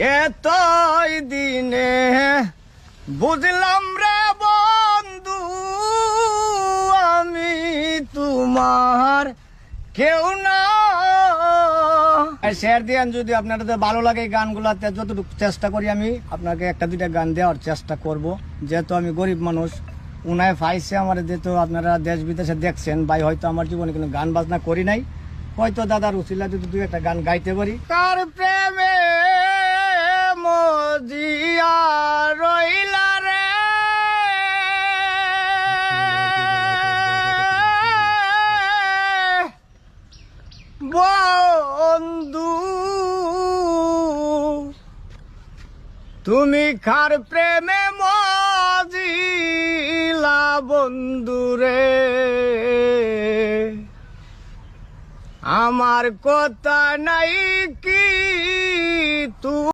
এতই দিনে বুঝলাম রে বন্ধু আমি তোমার কেউ না। শেয়ার দিয়েন যদি আপনাদের ভালো লাগে গানগুলাতে, যতটুকু চেষ্টা করি আমি আপনাকে একটা দুইটা গান দেওয়ার চেষ্টা করব। যেহেতু আমি গরিব মানুষ, উনায় পাইছে আমার, যেহেতু আপনারা দেশ বিদেশে দেখছেন ভাই, হয়তো আমার জীবনে কোনো গান বাজনা করি নাই, হয়তো দাদার উচিলা যদি দুই একটা গান গাইতে পারি। কার প্রেমে মজিয়া রইলা রে বন্ধু, তুমি কার প্রেমে মজিলা বন্ধু রে, আমার কথা নাই কি